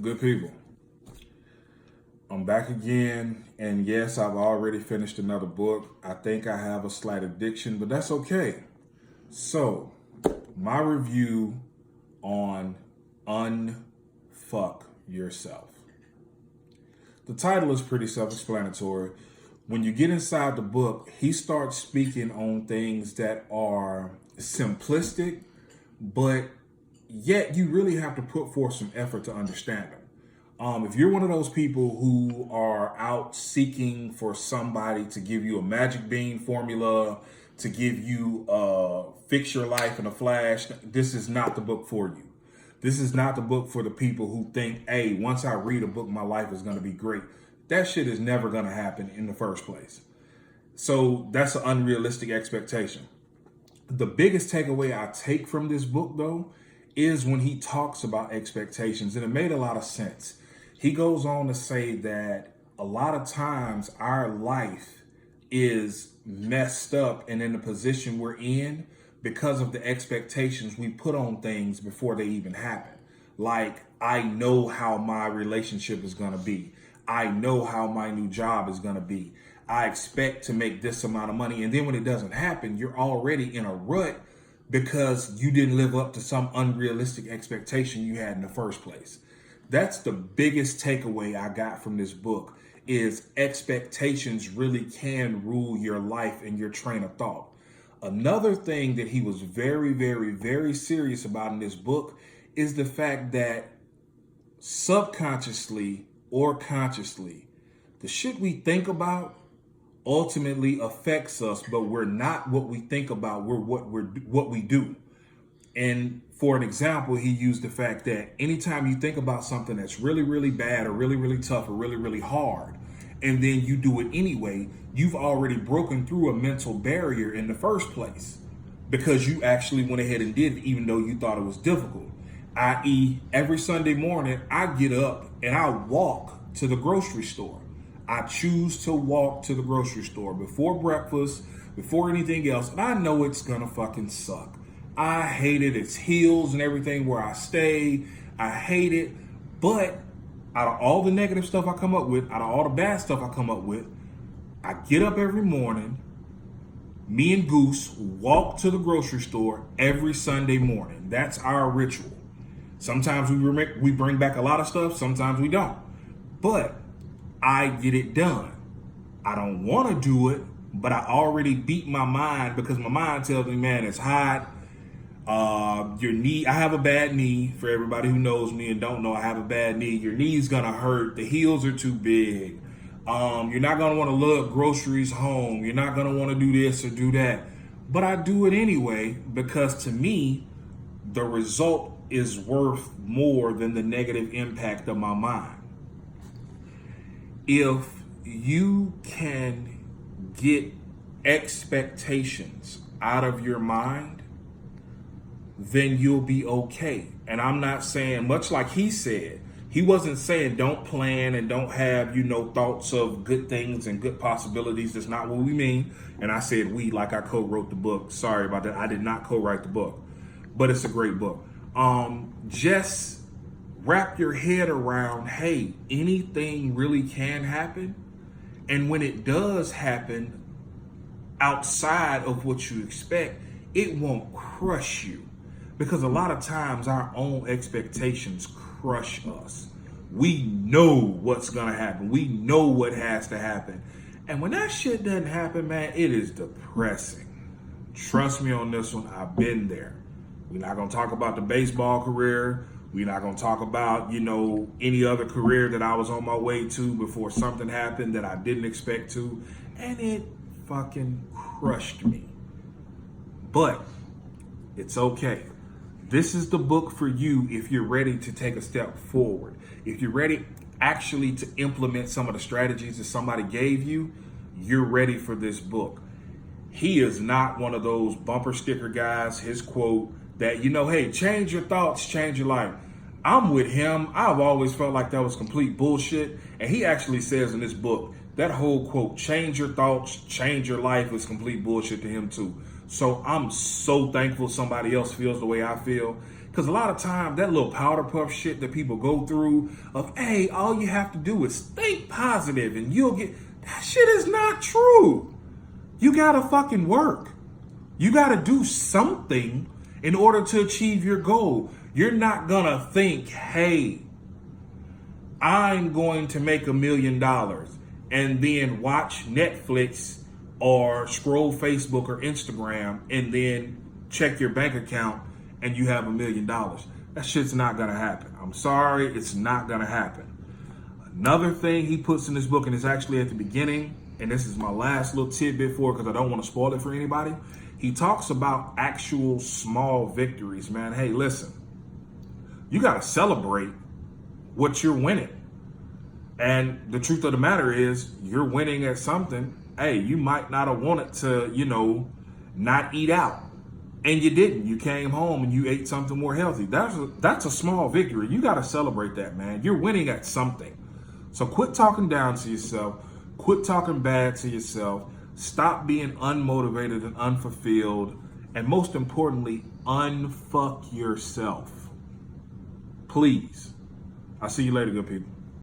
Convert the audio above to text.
Good people. I'm back again, and yes, I've already finished another book. I think I have a slight addiction, but that's okay. So, my review on Unfuck Yourself. The title is pretty self explanatory. When you get inside the book, he starts speaking on things that are simplistic, but yet you really have to put forth some effort to understand them. If you're one of those people who are out seeking for somebody to give you a magic bean formula, to give you fix your life in a flash, this is not the book for you. This is not the book for the people who think, hey, once I read a book, my life is going to be great. That shit is never going to happen in the first place. So that's an unrealistic expectation. The biggest takeaway I take from this book, though, is when he talks about expectations, and it made a lot of sense. He goes on to say that a lot of times our life is messed up and in the position we're in because of the expectations we put on things before they even happen. Like, I know how my relationship is going to be. I know how my new job is going to be. I expect to make this amount of money. And then when it doesn't happen, you're already in a rut because you didn't live up to some unrealistic expectation you had in the first place. That's the biggest takeaway I got from this book is expectations really can rule your life and your train of thought. Another thing that he was very, very, very serious about in this book is the fact that subconsciously or consciously, the shit we think about ultimately affects us, but we're not what we think about, we're what we do. And for an example, he used the fact that anytime you think about something that's really, really bad or really, really tough or really, really hard, and then you do it anyway, you've already broken through a mental barrier in the first place because you actually went ahead and did it even though you thought it was difficult. I.e., every Sunday morning, I get up and I walk to the grocery store. I choose to walk to the grocery store before breakfast, before anything else, and I know it's gonna fucking suck. I hate it. It's hills and everything where I stay. I hate it. But out of all the negative stuff I come up with, out of all the bad stuff I come up with, I get up every morning. Me and Goose walk to the grocery store every Sunday morning. That's our ritual. Sometimes we bring back a lot of stuff. Sometimes we don't. But I get it done. I don't want to do it, but I already beat my mind because my mind tells me, man, it's hot. Your knee, I have a bad knee. For everybody who knows me and don't know, I have a bad knee. Your knee's gonna hurt. The heels are too big. You're not gonna want to lug groceries home. You're not gonna want to do this or do that. But I do it anyway because to me, the result is worth more than the negative impact of my mind. If you can get expectations out of your mind, then you'll be okay. And I'm not saying, much like he said, he wasn't saying don't plan and don't have, thoughts of good things and good possibilities. That's not what we mean. And I said we like I co-wrote the book. Sorry about that. I did not co-write the book, but it's a great book. Just wrap your head around, hey, anything really can happen. And when it does happen outside of what you expect, it won't crush you. Because a lot of times our own expectations crush us. We know what's gonna happen. We know what has to happen. And when that shit doesn't happen, man, it is depressing. Trust me on this one, I've been there. We're not gonna talk about the baseball career. We're not gonna talk about, any other career that I was on my way to before something happened that I didn't expect to. And it fucking crushed me. But it's okay. This is the book for you if you're ready to take a step forward. If you're ready actually to implement some of the strategies that somebody gave you, you're ready for this book. He is not one of those bumper sticker guys, his quote, that, hey, change your thoughts, change your life. I'm with him. I've always felt like that was complete bullshit. And he actually says in this book, that whole quote, change your thoughts, change your life, is complete bullshit to him too. So I'm so thankful somebody else feels the way I feel. Because a lot of time, that little powder puff shit that people go through of, hey, all you have to do is think positive and you'll get, that shit is not true. You gotta fucking work. You gotta do something in order to achieve your goal. You're not gonna think, hey, I'm going to make $1 million and then watch Netflix or scroll Facebook or Instagram and then check your bank account and you have $1 million. That shit's not gonna happen. I'm sorry, it's not gonna happen. Another thing he puts in this book, and it's actually at the beginning, and this is my last little tidbit for it because I don't want to spoil it for anybody. He talks about actual small victories, man. Hey, listen, you gotta celebrate what you're winning. And the truth of the matter is, you're winning at something. Hey, you might not have wanted to, not eat out. And you didn't. You came home and you ate something more healthy. That's a small victory. You got to celebrate that, man. You're winning at something. So quit talking down to yourself. Quit talking bad to yourself. Stop being unmotivated and unfulfilled. And most importantly, unfuck yourself. Please. I'll see you later, good people.